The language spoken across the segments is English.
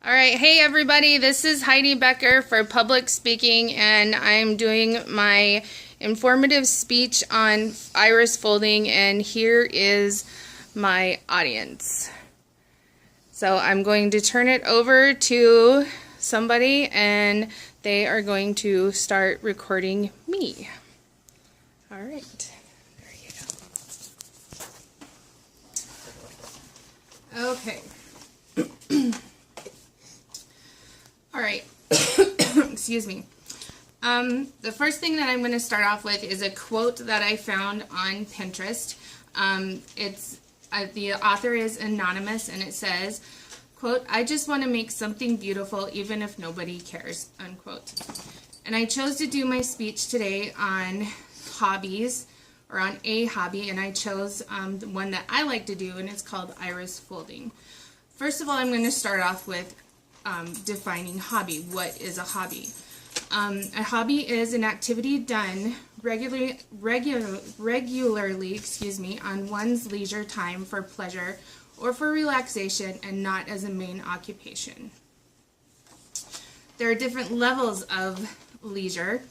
All right, hey everybody, this is Heidi Becker for Public Speaking, and I'm doing my informative speech on iris folding, and here is my audience. So I'm going to turn it over to somebody, and they are going to start recording me. All right, there you go. Okay. All right, excuse me. The first thing that I'm going to start off with is a quote that I found on Pinterest. The author is anonymous, and it says, quote, "I just want to make something beautiful even if nobody cares," unquote. And I chose to do my speech today on hobbies, or on a hobby, and I chose the one that I like to do, and it's called iris folding. First of all, I'm going to start off with defining hobby. What is a hobby? A hobby is an activity done regularly, on one's leisure time for pleasure or for relaxation, and not as a main occupation. There are different levels of leisure.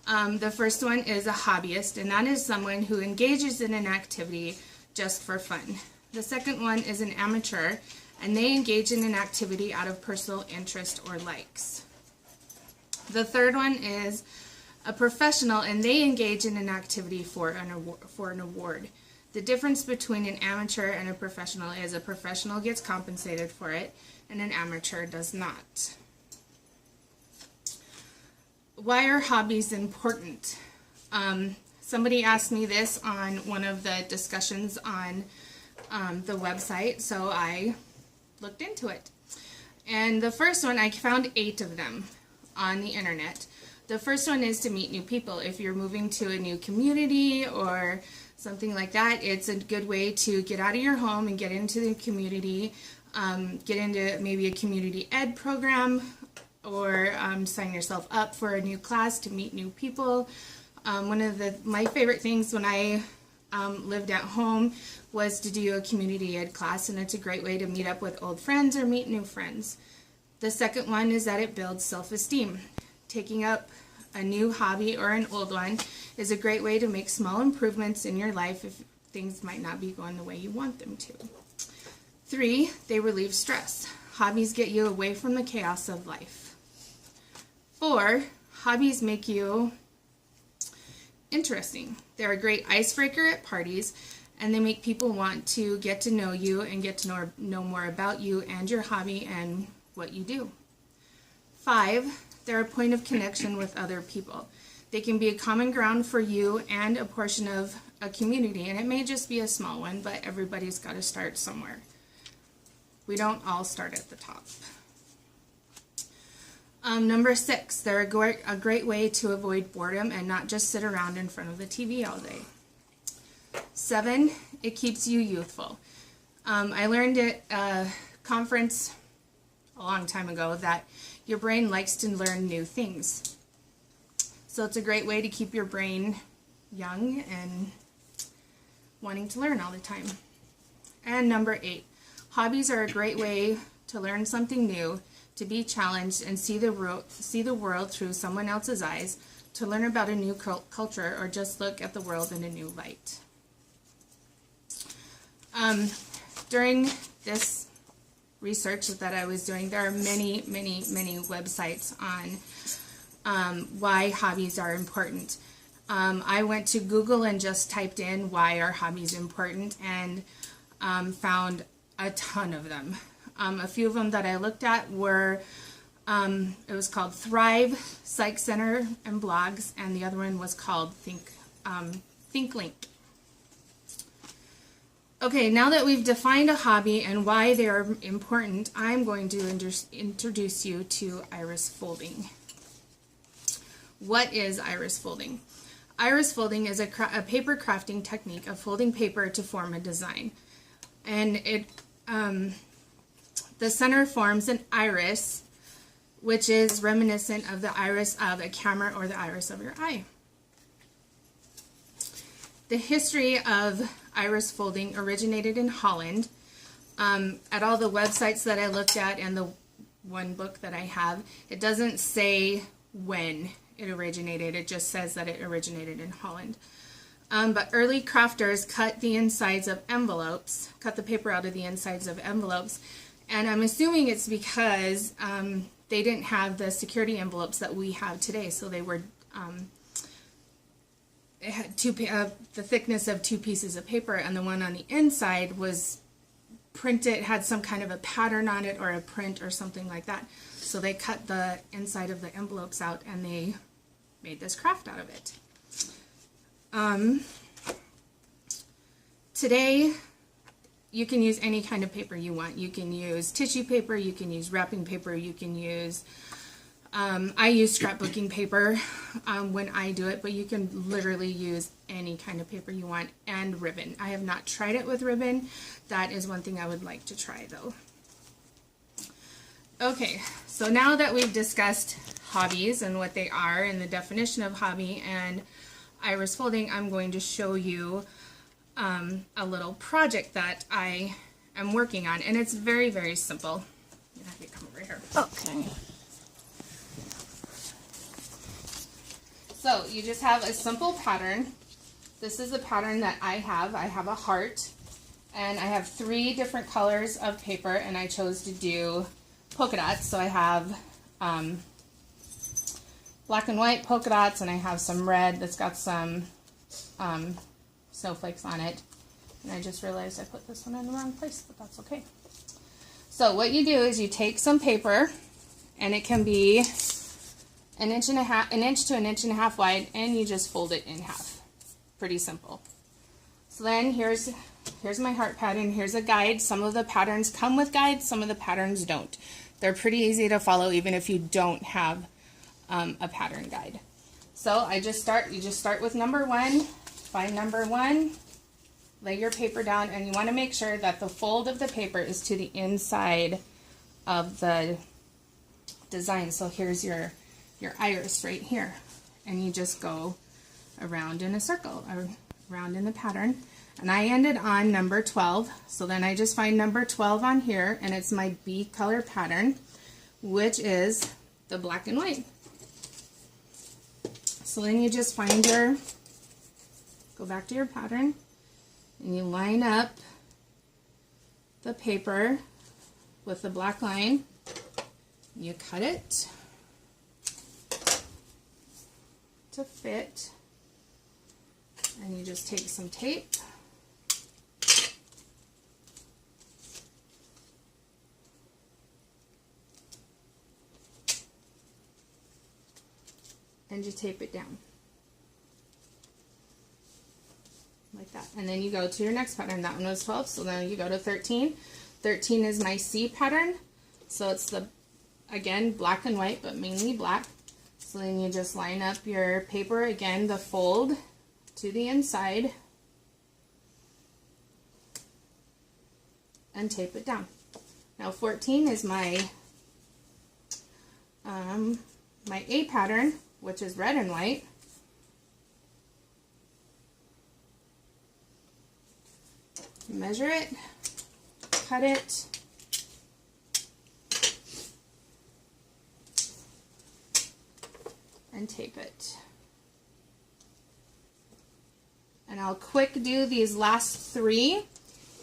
The first one is a hobbyist, and that is someone who engages in an activity just for fun. The second one is an amateur, and they engage in an activity out of personal interest or likes. The third one is a professional, and they engage in an activity for an award. The difference between an amateur and a professional is a professional gets compensated for it, and an amateur does not. Why are hobbies important? Somebody asked me this on one of the discussions on the website, so I looked into it. And the first one, I found 8 of them on the internet. The first one is to meet new people. If you're moving to a new community or something like that, it's a good way to get out of your home and get into the community, get into maybe a community ed program, or sign yourself up for a new class to meet new people. One of my favorite things when I lived at home was to do a community ed class, and it's a great way to meet up with old friends or meet new friends. The second one is that it builds self-esteem. Taking up a new hobby or an old one is a great way to make small improvements in your life if things might not be going the way you want them to. 3, they relieve stress. Hobbies get you away from the chaos of life. 4, hobbies make you interesting. They're a great icebreaker at parties, and they make people want to get to know you and get to know more about you and your hobby and what you do. 5, they're a point of connection with other people. They can be a common ground for you and a portion of a community, and it may just be a small one, but everybody's got to start somewhere. We don't all start at the top. Number 6, they're a great way to avoid boredom and not just sit around in front of the TV all day. 7, it keeps you youthful. I learned at a conference a long time ago that your brain likes to learn new things. So it's a great way to keep your brain young and wanting to learn all the time. And number 8, hobbies are a great way to learn something new, to be challenged and see the world through someone else's eyes, to learn about a new culture, or just look at the world in a new light. During this research that I was doing, there are many websites on why hobbies are important. I went to Google and just typed in "why are hobbies important," and found a ton of them. A few of them that I looked at were, it was called Thrive, Psych Center, and Blogs, and the other one was called ThinkLink. Okay, now that we've defined a hobby and why they are important, I'm going to introduce you to iris folding. What is iris folding? Iris folding is a paper crafting technique of folding paper to form a design. And the center forms an iris, which is reminiscent of the iris of a camera or the iris of your eye. The history of iris folding originated in Holland. At all the websites that I looked at and the one book that I have, it doesn't say when it originated. It just says that it originated in Holland. But early crafters cut the insides of envelopes, cut the paper out of the insides of envelopes, and I'm assuming it's because they didn't have the security envelopes that we have today, so they were it had the thickness of 2 pieces of paper, and the one on the inside was printed, had some kind of a pattern on it or a print or something like that. So they cut the inside of the envelopes out and they made this craft out of it. Today, you can use any kind of paper you want. You can use tissue paper, you can use wrapping paper, you can use, I use scrapbooking paper when I do it, but you can literally use any kind of paper you want, and ribbon. I have not tried it with ribbon. That is one thing I would like to try though. Okay, so now that we've discussed hobbies and what they are and the definition of hobby and iris folding, I'm going to show you a little project that I am working on, and it's very, very simple. I'm gonna have you come over here. Okay. So you just have a simple pattern. This is the pattern that I have. I have a heart, and I have 3 different colors of paper, and I chose to do polka dots. So I have black and white polka dots, and I have some red that's got some snowflakes on it. And I just realized I put this one in the wrong place, but that's okay. So what you do is you take some paper, and it can be an inch to an inch and a half wide, and you just fold it in half. Pretty simple. So then here's my heart pattern. Here's a guide. Some of the patterns come with guides, some of the patterns don't. They're pretty easy to follow even if you don't have a pattern guide. So you just start with number 1. Find number 1, lay your paper down, and you want to make sure that the fold of the paper is to the inside of the design. So here's your iris right here, and you just go around in a circle, around in the pattern. And I ended on number 12, so then I just find number 12 on here, and it's my B color pattern, which is the black and white. So then you just find go back to your pattern, and you line up the paper with the black line. You cut it to fit, and you just take some tape and you tape it down like that, and then you go to your next pattern. That one was 12, so then you go to 13. 13 is my C pattern, so it's again black and white, but mainly black. So then you just line up your paper again, the fold to the inside, and tape it down. Now 14 is my my A pattern, which is red and white. Measure it, cut it, and tape it. And I'll quick do these last 3,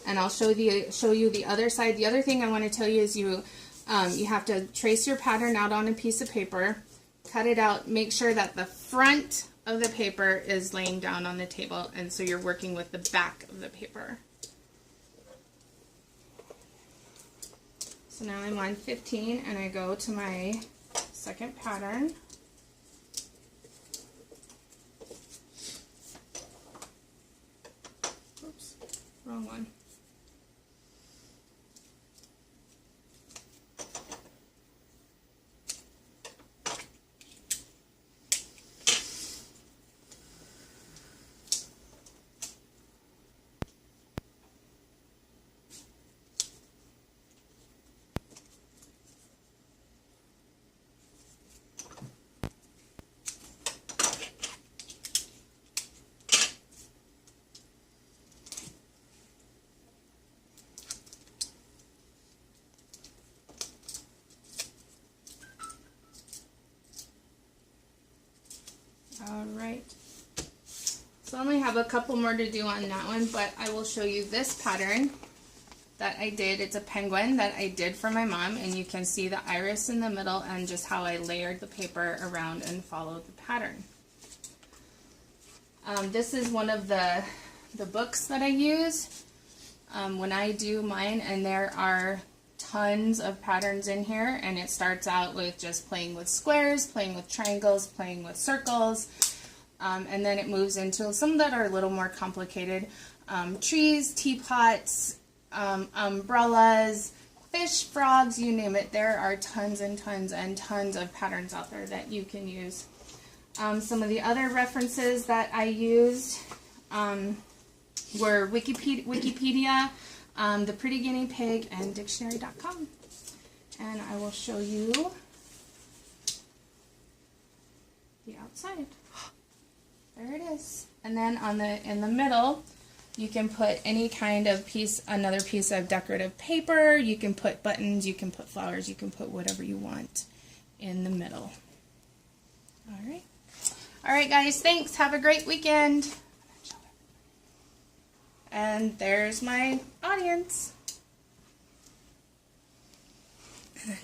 and I'll show you the other side. The other thing I want to tell you is you have to trace your pattern out on a piece of paper, cut it out, make sure that the front of the paper is laying down on the table, and so you're working with the back of the paper. So now I'm on 15, and I go to my second pattern. Oops, wrong one. right. So I only have a couple more to do on that one, but I will show you this pattern that I did. It's a penguin that I did for my mom, and you can see the iris in the middle and just how I layered the paper around and followed the pattern. This is one of the books that I use when I do mine, and there are tons of patterns in here, and it starts out with just playing with squares, playing with triangles, playing with circles, and then it moves into some that are a little more complicated. Trees, teapots, umbrellas, fish, frogs, you name it. There are tons and tons and tons of patterns out there that you can use. Some of the other references that I used were Wikipedia, The Pretty Guinea Pig, and Dictionary.com. And I will show you the outside. There it is. And then in the middle, you can put any kind of another piece of decorative paper. You can put buttons, you can put flowers, you can put whatever you want in the middle. All right. All right, guys, thanks. Have a great weekend. And there's my audience. And then